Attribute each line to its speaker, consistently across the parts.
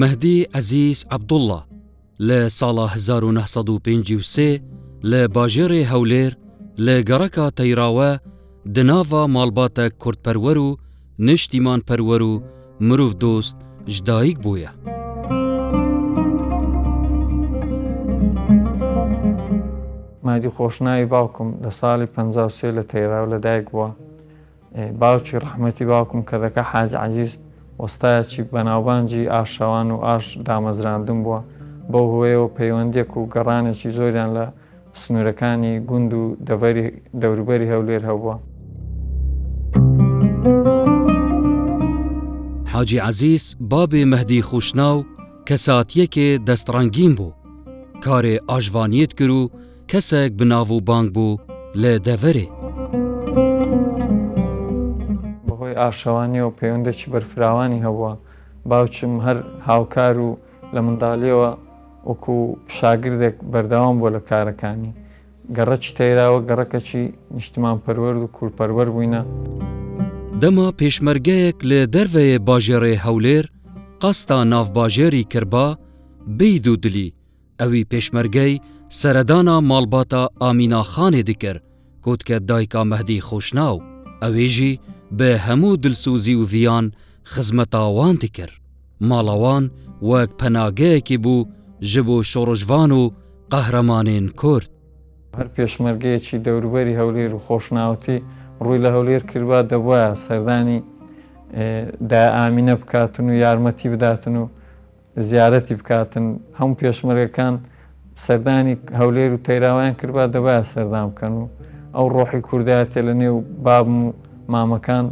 Speaker 1: مهدی عزیز عەبدوڵڵا لە ساڵا 1953 لە باژێڕێ هەولێر لە گەڕەکا تەیراوە دناڤا ماڵباتە کوردپەروەر و نیشتیمانپەروەر و مرۆڤ دۆست ji dayîk bûye.
Speaker 2: مادی خۆشناوی باوکم لە ساڵی 53 لە تەیراو لەدایک بووە. باوکی ڕەحمەتی باوکم کەدەکە حاج عەزیز وەستایەکی بەناوبانجی ئاشەوان و ئاش دامەزراندن بووە. بەو هۆیەوە پەیوەندیەک و گەڕانێکی زۆریان لە سنوورەکانی گوند و دەوروبەری هەولێر هەبووە.
Speaker 1: حاجی عەزیز babê Mehdî Xuşnaw kesatiyekê destڕengîn bû. Karê ajvaniyet kir û kesek bi nav û bang bû lê deverê.
Speaker 2: بەهۆی ئاشەوانیەوە پەیوەندێکی بەرفراوانی هەبووە. باوکم هەر هاوکار و لە منداڵیەوە وەکو شاگردێک بەردەوام بووە لە کارەکانی. گەڕەکی تەیراوە گەڕەکەکی نیشتیمانپەروەر و کوردپەروەر بووینە.
Speaker 1: دەما پێشمەرگەیەک لە دەرڤەیە باژێڕێ هەولێر قەستا ناوباژێری کربا بێی دوودلی ئەوی پێشمەرگەی سەردانا ماڵباتە ئامینە خانێ دکرد کۆتکە دایکا مەهدی خۆشناو ئەوێژی بە هەموو دلسوزی و ڤیان خزمەتاوان دکرد. ماڵەوان وەک پەناگەیەکی بوو ji بۆ شۆڕژوان و قەهرەمانên کورد.
Speaker 2: هەر پێشمەرگەیەکی دەوروبەری هەولێر و خۆشناوەتی ڕووی لە هەولێر کردبا دەبووە سەردانی دا ئامینە بکاتن و یارمەتی بداتن و زیارەتی بکاتن. هەموو پێشمەرگەکان سەردانی هەولێر و تەیراوایان کردبا دەبایە سەردان بکەن و ئەو ڕۆحی کوردایەتێ لە نێو بابم و مامەکان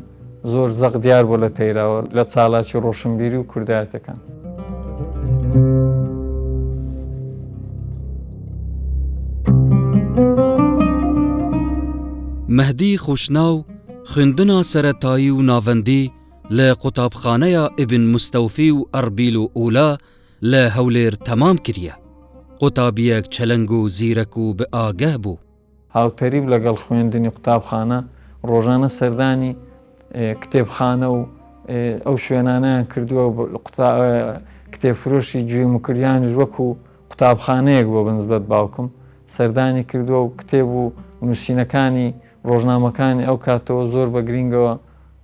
Speaker 2: زۆر زەق دیار بوو لە تەیراوە لە چالاکی ڕۆشنبیری و کوردایەتەکان.
Speaker 1: مەهدی خۆشناو خوێندنا سەرەتایی و ناوەندی لە قوتابخانەیە ئیبن مستەوفی و ئەربیل و ئولا لە هەولێر تەمام کردیە. قوتابیەک چەلەنگ و زیرەک و بەئاگەه بوو.
Speaker 2: هاوتەریب لەگەڵ خوێندنی قوتابخانە ڕۆژانە سەردانی کتێبخانە و ئەو شوێنانیان کردووە کتێبفرۆشی گوێ مکریانیش وەکو قوتابخانەیەک بۆ بنسبەت باوکم سەردانی کردووە و کتێب و نووسینەکانی ڕۆژنامەکانی ئەو کاتەوە زۆر بە گرنگەوە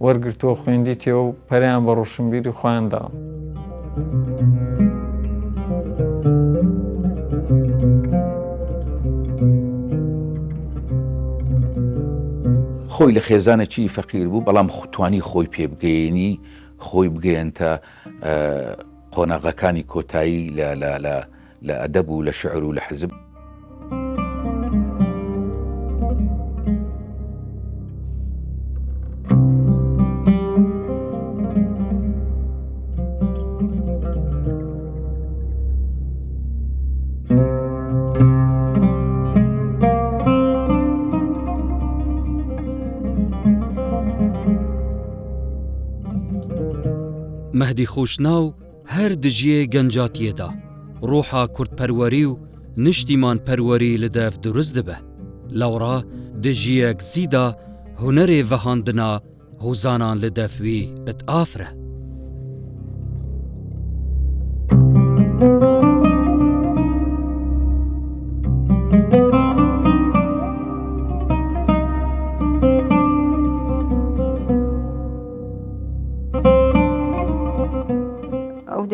Speaker 2: وەرگرتووە خوێندی تێوە و پەریان بە ڕۆشنبیری خۆیانداوە.
Speaker 3: خۆی لە خێزانێکی فەقیر بوو بەڵام توانی خۆی پێ بگەێنی خۆی بگەێنتە قۆناغەکانی کۆتایی لە ئەدەب و لە شعر و لە حزب.
Speaker 1: مەهدی خۆشناو هەر دژیە گەنجاتیەدا ڕۆحا کوردپەروەری و نیشتیمانپەروەری لە دەف دروست دەبە. لەوڕا دژیەک زیدا هونەرێ ڤەهاندنا هۆزانان لە دەفوی ئەتئافرە.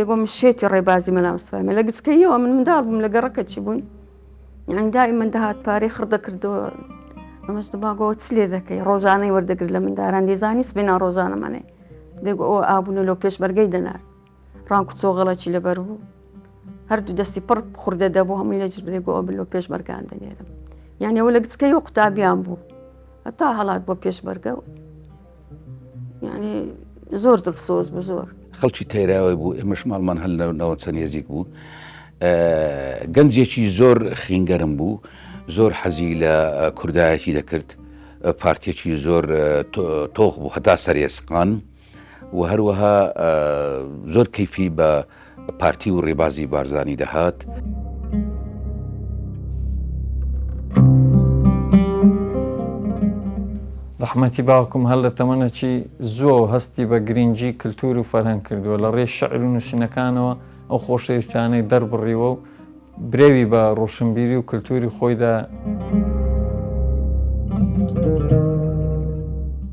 Speaker 4: دەگۆم شێتی ڕێبازی مەلامسفامە لە گچکەیەوە من منداڵ بووم لە گەڕەکەچی بووین یعنی دائما دەهات پارەی خڕدە کردەوە ئەمەش دەباگەوە چ لێ دەکەی ڕۆژانەی وەردەگرت لە منداران دەیزانی سبێنا ڕۆژانەمانێ دەگو ئەوە ئابوونە لەو پێشبەرگەی دەنار ڕانک و چۆغەڵەکی لەبەر بوو هەردوو دەستی پڕ خوردە دەبوو هەمووی لەجر دەگو ئەو لەو پێشبەرگان دەنێرم یعنی ئەوە لە گچکەیەوە قوتابیان بوو هەتا هەڵات بۆ پێشبەرگە و یعنی زۆر دڵسۆز بوو زۆر.
Speaker 3: خەڵکی تەیراوی بوو ئێمەش ماڵمان هەل نەوە چەند نێزیک بوو. گەنجێکی زۆر خینگەرم بوو زۆر حەزی لە کوردایەتی دەکرد پارتیەکی زۆر تۆخ بوو هەتا سەرێسقان و هەروەها زۆر کەیفی بە پارتی و ڕێبازی بارزانی دەهات.
Speaker 2: ڕەحمەتی باوکم هەر لە تەمەنێکی زۆر هەستی بە گرنگی کللتور و فەرهەنگ کردووە لە ڕێی شەعر و نووسینەکانەوە ئەو خۆشەویستیانەی دەربڕیوە و برێوی بە ڕۆشنبیری و کللتوری خۆیدا.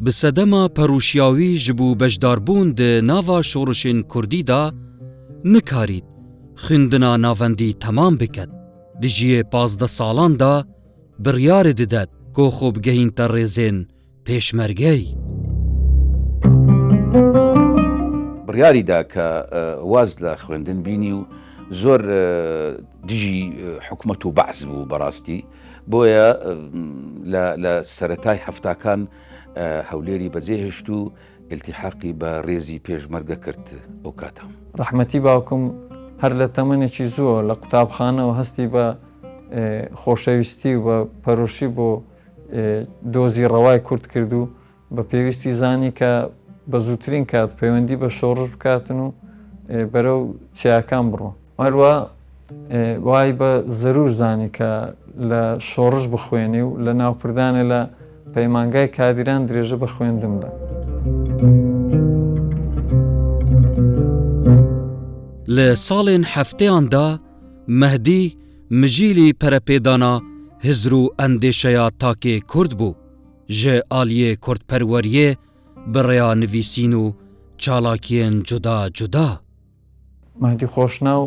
Speaker 1: Bi sedema perûşiyawî ji bo bejdarbûn di nava şorişên Kurdî da nikarît xwendina navendî temam biket. Di jiyê 15 salan da biryarê didet ku xwe bigehînte rêzên pêşmergeyî.
Speaker 3: بڕیاری دا کە واز لە خوێندن بینی و زۆر دژی حکومەت و بەعز بوو بەڕاستی بۆیە لە سەرەتای هەفتاکان هەولێری بەجێهێشت و ئیلتیحاقی بە ڕێزی پێشمەرگە کرد ئەو کاتە.
Speaker 2: ڕەحمەتی باوکم هەر لە تەمەنێکی زووە لە قوتابخانەوە هەستی بە خۆشەویستی و بە پەرۆشی بۆ دۆزی ڕەوای کورد کرد و بە پێویستی زانی کە بە زووترین کات پەیوەندی بە شۆڕش بکاتن و بەرەو چیاکان بڕۆ. هەروە وای بە زەرور زانی کە لە شۆڕش بخوێنی و لە ناوپردانە لە پەیمانگای کادیران درێژە بە خوێندمدا.
Speaker 1: Li salên hefteyan da Mehdî mijîlî perepêdana hizr û endêşeya takê Kurd bû ji aliyê kurdperweriyê bi rêya nivîsîn û çalakiyên cuda cuda.
Speaker 2: مەهدی خۆشناو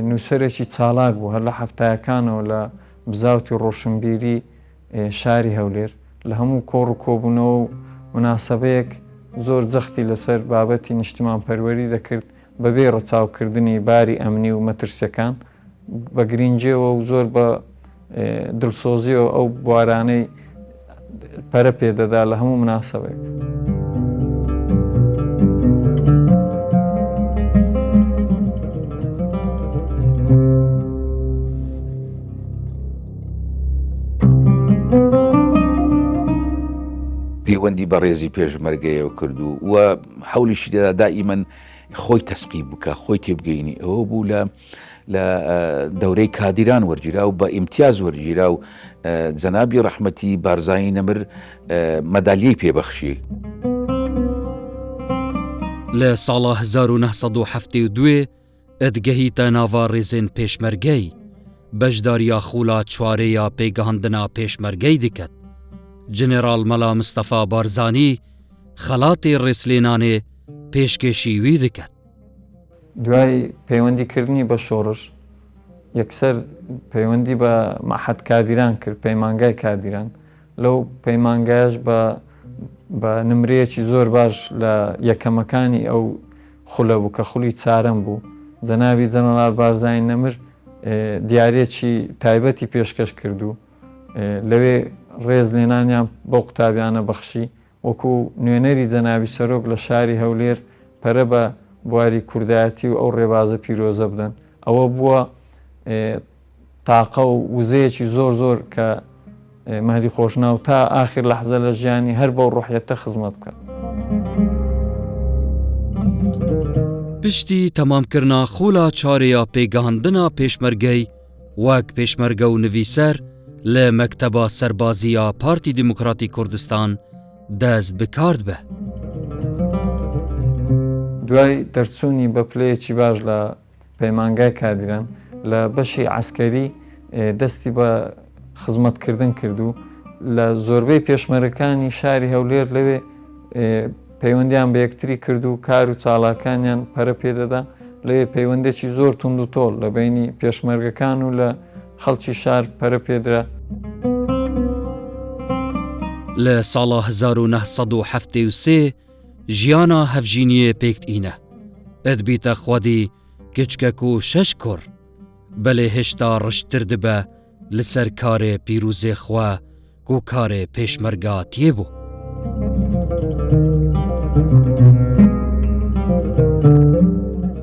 Speaker 2: نووسەرێکی چالاک بوو هەر لە هەفتایەکانەوە لە بزاوتی ڕۆشنبیری شاری هەولێر لە هەموو کۆڕ و کۆبوونەوە و مناسبەیەک زۆر جەختی لەسەر بابەتی نیشتمان پەروەری دەکرد بەبێ ڕەچاوکردنی باری ئەمنی و مەترسیەکان بە گرنگجێەوە و زۆر بە دڵسۆزیەوە ئەو بوارانەی پەرە پێدەدا لە هەموو مناسبەیەک.
Speaker 3: پەیوەندی بە ڕێزی پێشمەرگەیەوە کرد و هەولیشی دەدا دائیمەن خۆی تەسقیب بکە خۆی تێبگەینی ئەوە بوو لە دەورەی کادیران وەرگیرا و بە ئیمتیاز وەرگیرا و جەنابی ڕەحمەتی بارزایی نەمر مەدالیەی پێبەخشی.
Speaker 1: لە ساڵا 1972 ئەدگەهیتە ناوا ڕێزên پێشمەرگەی بەشداریە خولا چوارەیە پێگەهاندنا پێشمەرگەی دکات. جنرال مەلا مستەفا بارزانی خەڵاتی ڕێسلێنانێ پێشکێشی وی دکات.
Speaker 2: دوای پەیوەندیکردنی بە شۆڕش یەکسەر پەیوەندی بە مەحەد کادیران کرد پەیمانگای کادیران لەو پەیمانگایش بە نمرەیەکی زۆر باش لە یەکەمەکانی ئەو خولە بوو کە خولی چارەم بوو جەنابی جەنەرال بارزانی نەمر دیارێکی تایبەتی پێشکەش کرد و لەوێ ڕێز لێنانیان بەو قوتابیانە بەخشی وەکو نوێنەری جەنابی سەرۆک لە شاری هەولێر پەرە بە بواری کوردایەتی و ئەو ڕێبازە پیرۆزە بدەن. ئەوە بووە تاقە و وزەیەکی زۆر زۆر کە مەهدی خۆشناو تا ئاخر لەحزە لە ژیانی هەر بەو ڕوحیەتە خزمەت بکات.
Speaker 1: پشتی تەمامکردنا خولا چارەیە پێگەهاندنا پێشمەرگەی وەک پێشمەرگە و نویسەر لە مەکتەبە سەربازیە پارتی دیموکراتی کوردستان دەست بکارد بە.
Speaker 2: دوای دەرچوونی بە پلەیەکی باش لە پەیمانگای کادیران لە بەشی عەسکەری دەستی بە خزمەتکردن کرد و لە زۆربەی پێشمەرەکانی شاری هەولێر لەوێ پەیوەندیان بە یەکتری کرد و کار و چاڵاکانیان پەرە پێدەدا لەوێ پەیوەندێکی زۆر توند و تۆڵ لە بینی پێشمەرگەکان و لە خەڵکی شار پەرە پێدرا.
Speaker 1: لە ساڵا 1973 ژیانە هەفژینیە پێکتئینە ئەدبیتە خوادی کچکەک و شەش کوڕ بەلێ هێشتا ڕشتر دبە لەسەر کارێ پیرۆزێ خوا و کارێ پێشمەرگا تێبوو.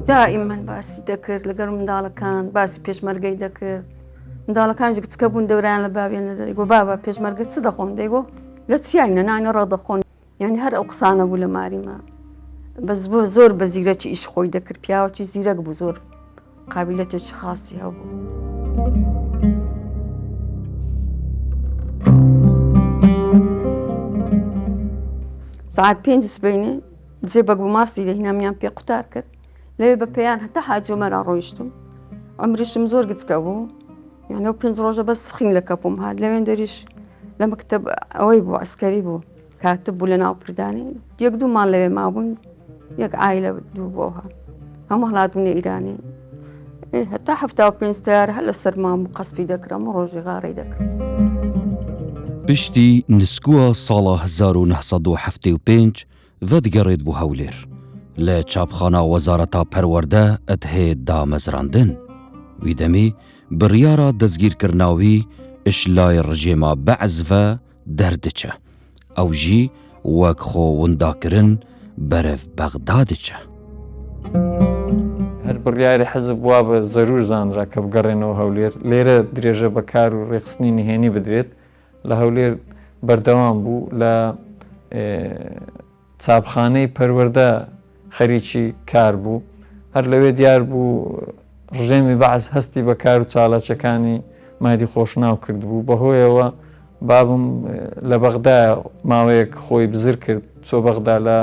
Speaker 4: دائیمەن باسی دەکرد لەگەڵ منداڵەکان باسی پێشمەرگەی دەکرد منداڵەکانش کچکە بوون دەوران لە باوێنە دەیگۆ بابا پێشمەرگە چ دەخۆن دەیگۆ لە چیاینە نانی ڕە دەخۆن یعنی هەر ئەو قسانە بوو لە ماریمە بەس بۆ زۆر بە زیرەکی ئیش خۆی دەکرد پیاوەکی زیرەک بوو زۆر قابلەتێکی خاصی هەبوو. سعات 5 سبەینێ جێ بەک بوو ماسی لە هینامیان پێ قوتار کرد لێ بە پێیان هەتا حاجی ومەرا ڕۆیشتم ئەمریشم زۆر گچکە بوو یعنی ئەو 5 ڕۆژە بەس سخین لە کەپم هات لەوێن دەریش لە مەکتەب ئەوەی بوو عسکەری بوو کاتب بوو لە ناو پردانی یەک دوومان لەوێ مابوون یەک ئایلە دوو بۆ هات هەموو هەڵاتبوونە ئیرانی هەتا 75 تیار هەر لە سەرمان و قەسفی دەکرم و ڕۆژی غاڕی دەکرم.
Speaker 1: پشتی نسکووە ساڵە 1975 ڤەدگەڕێت بوو هەولێر لە چاپخانە وەزارەتا پەروەردە ئەتهەیە دامەزراندن وی دەمی بڕیارە دەستگیرکردناوی ئشلای ڕژێما بەعزڤە دەردچە ئەو ژی وەک خۆ ونداکردن بەرەف بەغدادچە.
Speaker 2: هەر بڕیاری حەزب وا بە زەرور زانرا کە بگەڕێنەوە هەولێر لێرە درێژە بەکار و ڕێخستنی نهێنی بدرێت لە هەولێر بەردەوام بوو لە چاپخانەی پەروەردە خەریکی کار بوو هەر لەوێ دیار بوو ڕژێمی بەعز هەستی بە کار و چالاکیەکانی مادی خۆشناو کرد بوو بەهۆیەوە بابم لە بەغدا ماوەیەک خۆی بزر کرد چۆ بەغدا لە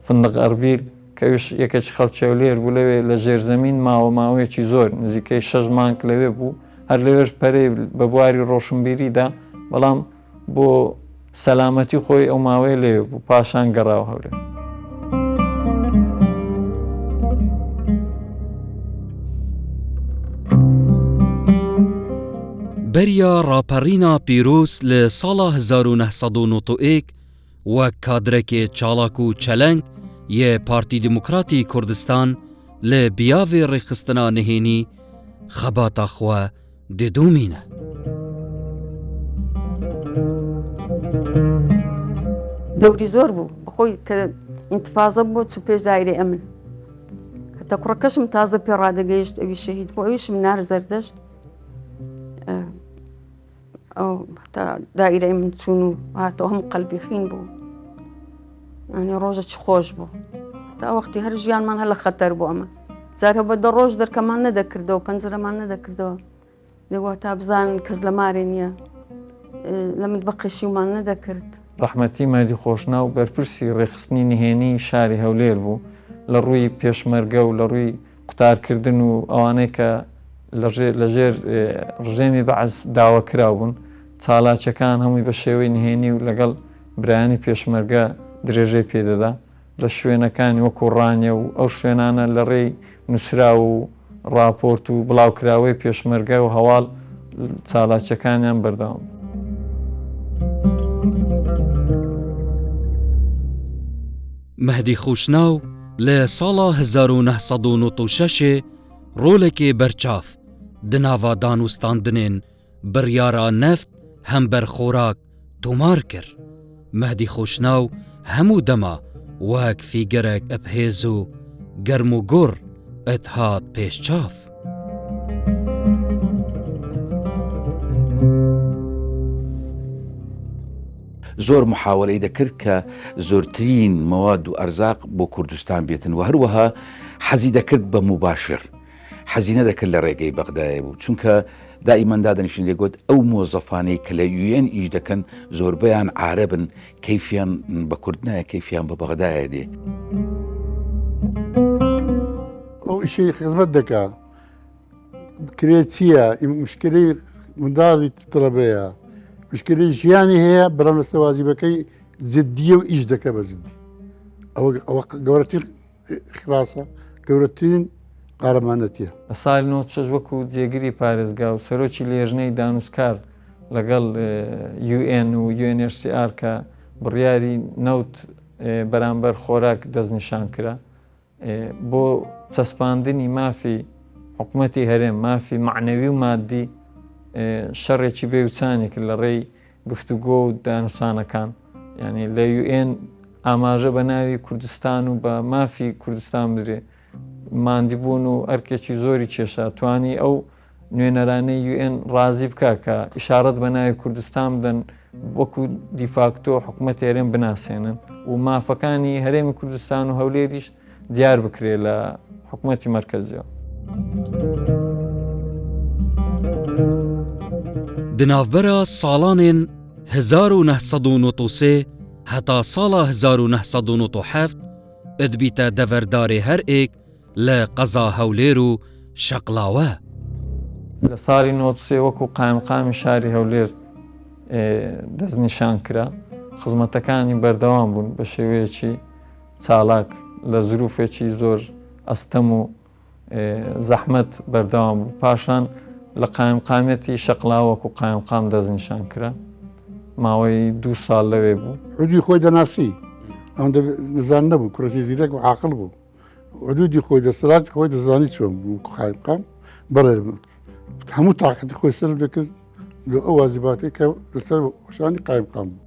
Speaker 2: فندق ئەربیل کەویش یەکێکی خەڵکی لێر بوو لەوێ لە ژێرزەمین ماوەیەکی زۆر نزیکەی 6 مانگ لەوێ بوو هەر لەوێش پەرەی بە بواری ڕۆشنبیریدا بەڵام بۆ سەلامەتی خۆی ئەو ماوەیە لێوێ بوو پاشان گەڕاوە هەولێر.
Speaker 1: بەریا ڕاپەڕینا پیرۆز لە ساڵا 1991 وەک کادرێکێ چالاک و چەلەنگ یە پارتی دموکراتی کوردستان لە بیاوێ ڕێخستنا نهێنی خەباتە خوا دێدومینە.
Speaker 4: دەوری زۆر بوو بەخۆی کە ئینتفازە بوو چوو پێش دایرەی ئەمن هەتا کوڕەکەشم تازە پێ ڕادەگەیشت ئەوی شەهید بوو ئەویشم نار زەردەشت ئەو هەتا دایرەی من چوون و هاتەوە هەم قەلبی خین بوو ینی ڕۆژێکی خۆش بوو تا وەختی هەر ژیانمان هەر لە خەتەر بوو ئەمە جارە بە دە ڕۆژ دەرکەمان نەدەکردەوە پەنجرەمان نەدەکردەوە دەگوە تا بزانن کەس لە مارێ نییە لە متبەقیشیمان نەدەکرد.
Speaker 2: ڕەحمەتی مادی خۆشنا و بەرپرسی ڕێخستنی نهێنی شاری هەولێر بوو لە ڕووی پێشمەرگە و لە ڕووی قوتارکردن و ئەوانەی کە لەژێر ڕژێمی بەعز داواکرا بوون چالاکیەکان هەمووی بە شێوەی نهێنی و لەگەڵ برایانی پێشمەرگە درێژەی پێدەدا لە شوێنەکانی وەکو ڕانیە و ئەو شوێنانە لە ڕێی نووسرا و ڕاپۆرت و بڵاوکراوەی پێشمەرگە و هەواڵ چالاکیەکانیان بەردەوام.
Speaker 1: مەهدی خوشناو لە ساڵا 1996 ڕۆلێکی بەرچاف دناوا دانوستاندنێن بڕیارە نەفت هەمبەر خۆراک تۆمار کرد. مەهدی خوشناو هەموو دەما وەک فیگەرێک ئەبهێز و گەرم و گۆڕ ئەتهات پێشچاف.
Speaker 3: زۆر محاولەی دەکرد کە زۆرترین مەواد و ئەرزاق بۆ کوردستان بێتن و هەروەها حەزی دەکرد بە مباشر حەزی نەدەکرد لە ڕێگەی بەغدایە بوو چونکە دائیمان دادەنیشتن دەگوت ئەو مۆزەفانەی کە لە UN ئیش دەکەن زۆربەیان عارەبن کەیفیان بە کورد نایە کەیفیان بە بەغدایە دێ.
Speaker 5: ئەو ئیشەی خزمەت دەکا کرێت چییە مشکلەی منداڵی تەڵەبەیە مشکلەی ژیانی هەیە بەڵام لە سەوازیبەکەی جددیە و ئیش دەکە بە جددی ئەوە گەورەترین خلاسە گەورەترین قارەمانەتیە.
Speaker 2: لە ساڵی 96 وەکو جێگیری پارێزگا و سەرۆکی لێژنەی دانوستکار لەگەڵ UN و UNHCR کە بڕیاری نەوت بەرامبەر خۆراک دەستنیشان کرا بۆ چەسپاندنی مافی حکوومەتی هەرێم مافی معنەوی و مادی شەڕێکی بێوچانی کرد لە ڕێی گفتوگۆ و دانوسانەکان یعنی لە UN ئاماژە بە ناوی کوردستان و بە مافی کوردستان بدرێ ماندی بوون و ئەرکێکی زۆری کێشە توانی ئەو نوێنەرانەی UN ڕازی بکە کە ئیشارەت بە ناوی کوردستان بدەن وەکو دیفاکتۆ حکوومەتی هەرێم بناسێنن و مافەکانی هەرێمی کوردستان و هەولێریش دیار بکرێ لە حکوومەتی مەرکەزیەوە.
Speaker 1: دناوبەرە ساڵانێن 1993 هەتا ساڵا 1997 ئەدبیتە دەڤەردارێ هەر ئێک لە قەزا هەولێر و شەقلاوە.
Speaker 2: لە ساڵی 93 وەکو قایمقامی شاری هەولێر دەستنیشان کرا، خزمەتەکانی بەردەوام بوون بە شێوەیەکی چالاک لە زروفێکی زۆر ئەستەم و زەحمەت بەردەوام بوو. پاشان لە قایمقامەتی شەقلاوە وەکو قایمقام دەستنیشان کرا، ماوەی 2 ساڵ لەوێ بوو.
Speaker 5: حدودی خۆی دەناسی، ئەوەندە نزان نەبوو، کوڕەکی زیرەک و عاقڵ بوو. حدودی خۆی دەسەڵاتی خۆی دەزانی چۆن بوو. قایمقام بەڵێ هەموو تاقەتی خۆی سەرف دەکرد لە ئەو واجباتەی کە لەسەر شانی قایمقام بوو.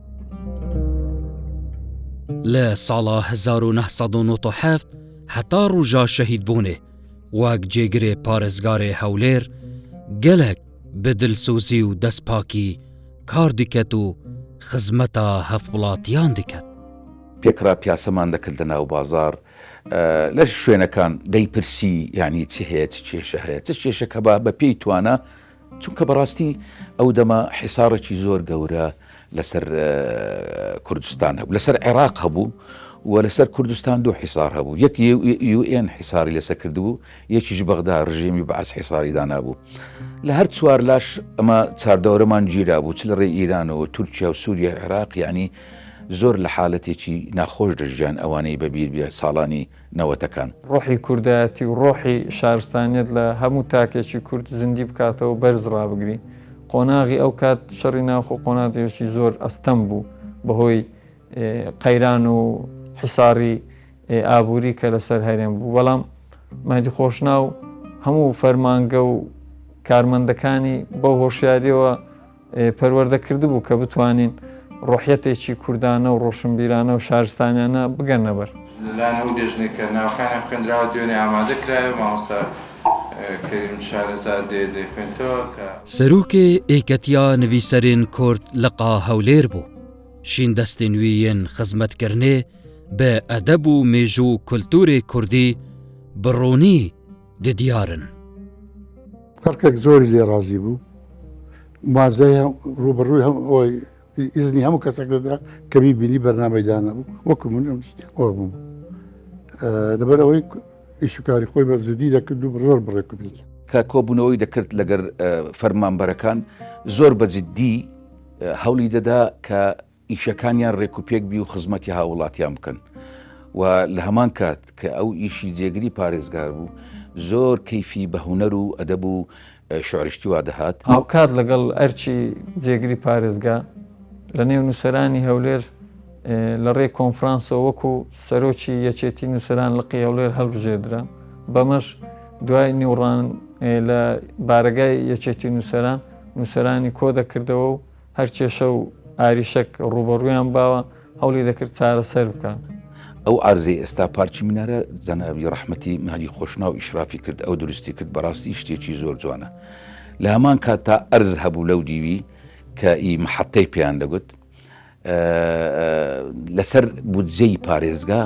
Speaker 1: لە ساڵا 1997 هەتا ڕوژا شەهید بوونێ وەک جێگرێ پارێزگارێ هەولێر gelek bi dilsozî û destpakî kar diket û xizmeta hevwilatiyan diket.
Speaker 3: پێکرا پیاسەمان دەکرد لە ناو بازار لە شوێنەکان دەیپرسی یعنی چ هەیە چ کێشە هەیە چ کێشەکە بە پێی توانە، چونکە بەڕاستی ئەو دەما حیسارێکی زۆر گەورە لەسەر کوردستان هەبوو، لەسەر عێراق هەبوو و لەسەر کوردستان 2 حیسار هەبوو، یەک UN حیساری لەسەر کردبوو، یەکیش بەغدا ڕژێمی بەعەس حیساری دانابوو. لە هەر چوار لاش ئەمە چاردەورەمان گیرا بوو، چ لە ڕێی ئیرانەوە تورکیا و سووریا عێراق، یعنی زۆر لە حالەتێکی ناخۆش دەژیان ئەوانەی بەبیر بێ ساڵانی نەوەتەکان.
Speaker 2: ڕۆحی کوردایەتی و ڕۆحی شارستانیت لە هەموو تاکێکی کورد زیندی بکاتەوە بەرز ڕابگری. قۆناغی ئەو کات شەڕی ناوخۆ قۆناغێکی زۆر ئەستەم بوو بەهۆی قەیران و حیساری ئابووری کە لەسەر هەرێم بوو. بەڵام مەهدی خۆشناو هەموو فەرمانگە و کارمەندەکانی بەو هۆشیاریەوە پەروەردەکرد بوو کە بتوانین ڕۆحیەتێکی کوردانە و ڕۆشنبیرانە و شارستانیانە بگەنە بەر.
Speaker 6: لەلایەن ئەو دێژنێکە ناوەکانیان بکەندراوە دوێنێ ئامادە کرایە مامۆستا کەریم شارەزاد دەخوێنێتەوە کە
Speaker 1: سەرۆکێ ئێکەتیا نویسەرین کورد لەقا هەولێر بوو. شین دەستی نوێیەن خزمەتکردنێ بە ئەدەب و مێژ و کولتوری کوردی بڕۆنی ددیارن.
Speaker 5: خەڵکێک زۆری لێ ڕازی بوو، مازەی ڕوبەڕووی ئەوەی ئیزنی هەموو کەسێک دەدا کە بیبینی بەرنامەی دانەبوو وەکو من ئەوە بووم. لەبەر ئەوەی ئیشوکاری خۆی بە زیدی دەکرد و زۆر بڕێک بێت.
Speaker 3: کە کۆبوونەوەی دەکرد لەگەر فەرمانبەرەکان زۆر بە جددی هەوڵی دەدا کە ئیشەکانیان ڕێکوپێک بی و خزمەتی هاوڵاتیان بکەن و لە هەمان کات کە ئەو ئیشی جێگری پارێزگار بوو زۆر کەیفی بە هونەر و ئەدەب و شعریشتی وا دەهات.
Speaker 2: هاوکات لەگەڵ ئەرچی جێگری پارێزگا لە نێو نووسەرانی هەولێر لە ڕێی کۆنفرانسەوە وەکو سەرۆکی یەکێتی نووسەران لقی هەولێر هەڵبژێدرا. بەمەش دوای نیوڕان لە بارگای یەکێتی نووسەرانی کۆ دەکردەوە و هەر کێشە و ئاریشەک ڕوبەڕوویان باوە هەوڵی دەکرد چارەسەر بکەن.
Speaker 3: ئەو ئارزەی ئێستا پارچی منارە جەنابی ڕەحمەتی مەهدی خۆشناو ئیشرافی کرد، ئەو دروستی کرد، بەڕاستی شتێکی زۆر جوانە. لە هەمان کات تا ئەرز هەبوو لەو دیوی کە ئی محەتەی پێیان دەگوت لەسەر بودجەی پارێزگا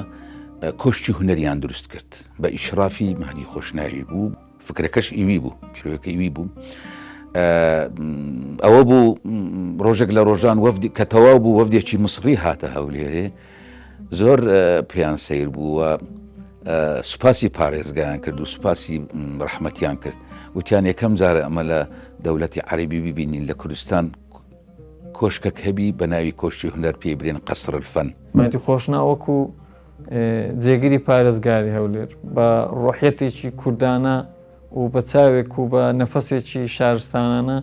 Speaker 3: کۆشتی هونەریان دروست کرد بە ئیشرافی مەهدی خۆشناوی بوو، فکرەکەش ئیوی بوو، بیرۆیەکە ئیوی بوو. ئەوە بوو ڕۆژێک لە ڕۆژان وەفدی کە تەواو بوو وەفدێکی مسری هاتە هەولێرێ، زۆر پێیان سیر بوو و سوپاسی پارێزگایان کرد و سوپاسی ڕەحمەتیان کرد. وتیان یەکەم جارە ئەمە لە دەوڵەتی عەرەبی ببینین لە کوردستان کۆشکەک هەبی بە ناوی کۆشتی هونەر پێی برێن قەسر الفەن.
Speaker 2: مەهدی خۆشناو وەکو جێگیری پارێزگاری هەولێر بە ڕۆحیەتێکی کوردانە و بە چاوێک و بە نەفەسێکی شارستانانە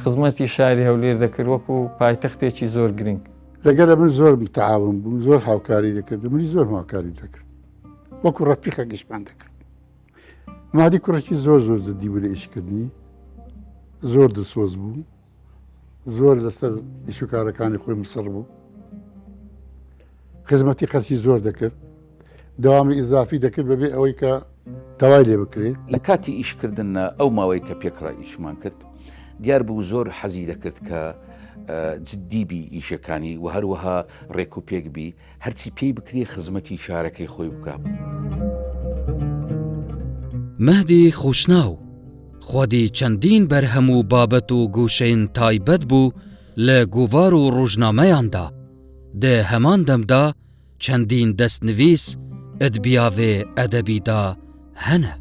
Speaker 2: خزمەتی شاری هەولێر دەکرد وەکو پایتەختێکی زۆر گرنگ.
Speaker 5: لەگەرە من زۆر متعاون بووم، زۆر هاوکاری دەکرد، منی زۆر هاوکاری دەکرد وەکو ڕەفیقە گشتمان دەکرد. مادی کوڕێکی زۆر زدی بوو لە ئیشکردنی، زۆر دەسۆز بوو، زۆر لەسەر ئیشوکارەکانی خۆی مسڕ بوو، خزمەتی خەرکی زۆر دەکرد، داوامی ئیزافی دەکرد بەبێ ئەوەی کە داوای لێ بکرێت.
Speaker 3: لە کاتی ئیشکردن ئەو ماوەی کە پێکرا ئیشمان کرد دیار بوو زۆر حەزی دەکرد کە جددیبی ئیشەکانی و هەروەها ڕێک و پێک بی هەرچی پێی بکرێ خزمەتی شارەکەی خۆی بکات.
Speaker 1: مەهدی خۆشناو خودی چەندین بەرهەم و بابەت و گوشەین تایبەت بوو لە گوڤار و ڕۆژنامەیاندا. دە هەمان دەمدا چەندین دەستنویس ئەدبیاوێ ئەدەبیدا هەنە.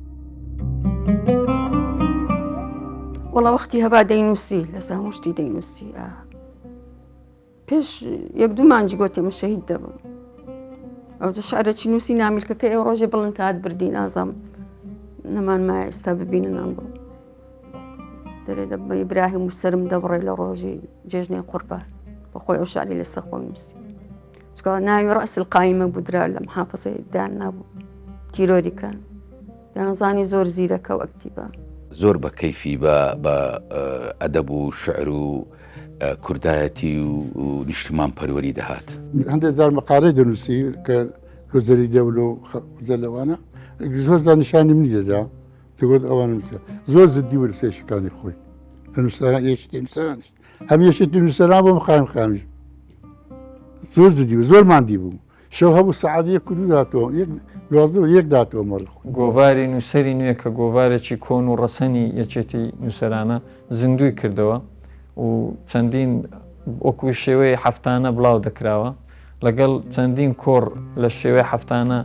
Speaker 4: وەڵا وەختی هەبا دەینووسی لەسا هەموو شتی دەینووسی پێش یەک دوو مانجی گۆتێ من شەهید دەبم ئەوجە شعرەکی نووسی نامیلکەکە ئێوە ڕۆژێ بڵند هات بردی نازام نەمانمایە ئێستا ببینن ئەمڕۆ دەرێ دەبمە ئیبراهیم و سەرم دەبڕێ لە ڕۆژی جێژنەی قوربان بەخۆی ئەو شعری لەسەر خۆی نووسی چکە ناوی ڕەس القایمە بوودرا لە محافەزەی دان نابوو تیرۆریکان دەنازانی زۆر زیرەکە و ئەکتیبە
Speaker 3: زۆر بە کەیفی بە ئەدەب و شعر و کوردایەتی و نیشتمان پەروەری دەهات.
Speaker 5: هەندێک زار مەقالەی دەنووسی کە گۆزەری دەول و زەلەوانە زۆر زار نیشانی منی دەدا دەگوت ئەوانم زۆر زدی و لە سێشەکانی خۆی نووسەران یەشتی نووسەرانش هەم یەشتی نووسەران بۆ مخایم خامیش زۆر زدی و زۆر ماندی بوو شەو هەبوو سەعادی یەک و داتەوە یەک داتەوە مەڕ
Speaker 2: گۆڤاری نووسەری نوێ کە گۆڤارێکی کۆن و ڕەسەنی یەکێتی نووسەرانە زیندوی کردەوە و چەندین وەکوی شێوەیە هەفتانە بڵاو دەکراوە لەگەڵ چەندین کۆڕ لە شێوەیە هەفتانە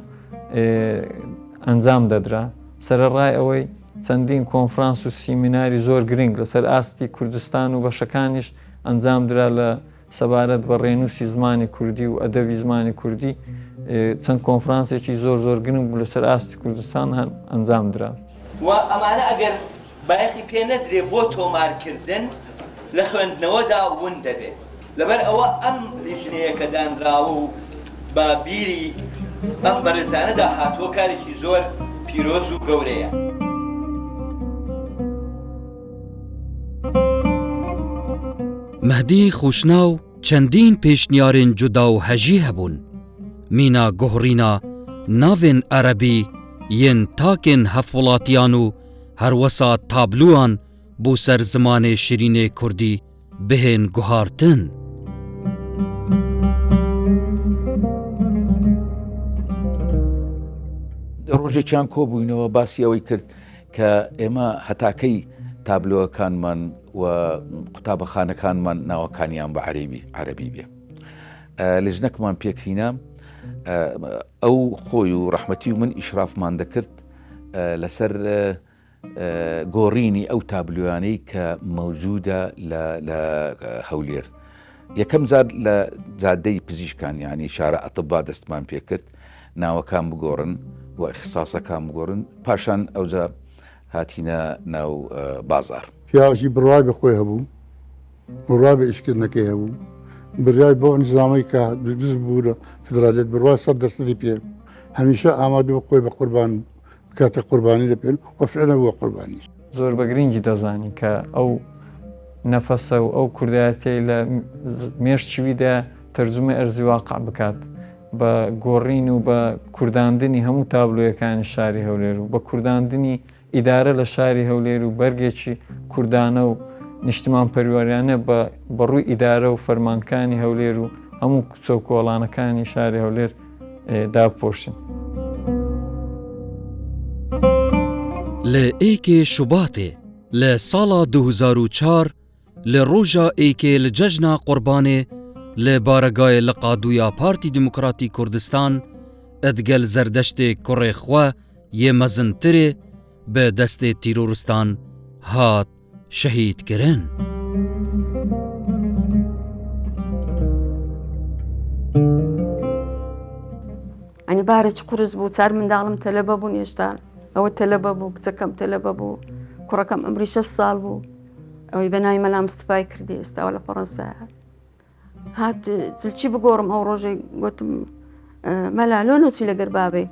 Speaker 2: ئەنجام دەدرا سەرەڕای ئەوەی چەندین کۆنفرانس و سیمیناری زۆر گرنگ لەسەر ئاستی کوردستان و بەشەکانیش ئەنجام درا لە سەبارەت بە ڕێنووسی زمانی کوردی و ئەدەبی زمانی کوردی چەند کۆنفرانسێکی زۆر زۆر گرنگ بوو لەسەر ئاستی کوردستان هەن ئەنجام درا
Speaker 7: و ئەمانە ئەگەر بایەخی پێ نەدرێ بۆ تۆمارکردن لە خوێندنەوەدا ون دەبێت لەبەر ئەوە ئەم لیژنەیە کە دانراوە و بە بیری ئەم بەرزانەدا هاتووە کارێکی زۆر پیرۆز و گەورەیە.
Speaker 1: مەهدی خوشناو چەندین پێشنیارên جودا و هەژی هەبوون مینا گۆڕینا ناوên عەرەبی yên takên hevwelatîyan û herwesa tabluwan بۆ سەر زمانê şîrînê Kurdî bihên guhartin.
Speaker 3: ڕۆژێکیان کۆبووینەوە باسی ئەوەی کرد کە ئێمە هەتاکەی تابلۆەکانمان و قوتابەخانەکانمان ناوەکانیان بە عەرەبی بێ. لەژنەکمان پێکهینە ئەو خۆی و ڕەحمەتی و من ئیشرافمان دەکرد لەسەر گۆڕینی ئەو تابلوانەی کە مەوجودە لە هەولێر. یەکەم جار لە جادەی پزیشکان ینی شارە ئەتبا دەستمان پێکرد ناوەکان بگۆڕن و ئیخساسەکان بگۆڕن پاشان ئەوجا هاتینە ناو بازار.
Speaker 5: پیاژی بڕای بەخۆی هەبوو بڕای بە ئیشکردنەکەی هەبوو بڕای بۆ نظامی کە دز بوو فدرالێت بڕای 100% پێ هەمیشە ئامادە بە خۆی بە قوربان کاتە قوربانی دەپێن و فعلا بووە قوربانی.
Speaker 2: زۆر بە گرنگی دەزانی کە ئەو نەفەسە و ئەو کوردایەتی لە مێشتچویدا تەرجمە ئەرزی واقع بکات بە گۆڕین و بە کورداندنی هەموو تابلۆیەکانی شاری هەولێر و بە کورداندنی ئیدارە لە شاری هەولێر و بەرگێکی کوردانە و نیشتمان پەروەریانە بە ڕووی ئیدارە و فەرمانکانی هەولێر و هەموو چەوکۆڵانەکانی شاری هەولێر داپۆشین.
Speaker 1: لە ئێکێ شوباتێ لە ساڵا 2004 لە ڕۆژە ئێکێ لە جەژنا قوربانێ لە بارەگایە لە قادوویا پارتی دموکراتی کوردستان ئەدگەل زەردەشتێ کوڕێخوا یێ مەزنترێ بە دەستێ تیرۆرستان هات شەهیدکردن.
Speaker 4: ئەنی بارێکی قورس بوو چار منداڵم تەلەبە بوون هێشتا ئەوە تەلەبە بوو کچەکەم تەلەبە بوو کوڕەکەم ئەمری 6 ساڵ بوو ئەوەی بەناوی مەلا مستفای کردی ئێستاوە لە فەڕەنسا هات جلچی بگۆڕم ئەو ڕۆژێ گوتم مەلا لۆنۆچی لەگەر بابێ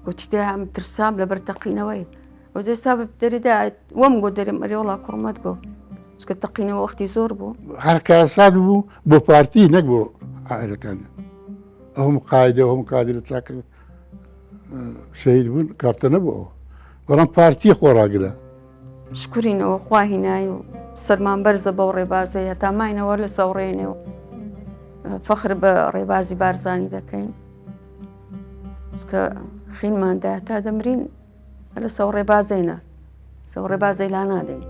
Speaker 4: گوتی دام ترسام لەبەر تەقینەوەی ئەو ئێستا دەریدا وەم گۆ دەرێم ئەرێ وڵا کوڕمەت گۆ چکە تەقینەوە وەختی زۆر بوو
Speaker 5: هەرکارساد بوو بۆ پارتی نەک بۆ عائلەکان ئەوم قایدە هەم کادر چاکە شەهید بوون کارتە نەبوو بەڵام پارتی خۆڕاگرە
Speaker 4: شکرینەوە خواهینایی و سەرمان بەرزە بەو ڕێبازەیە تا ماینەوە لە سەوڕێنێ و فەخر بە ڕێبازی بارزانی دەکەین کە خینماندا تا دەمرین لە سەو ڕێبازەینە سەو ڕێبازەی لا نادەین.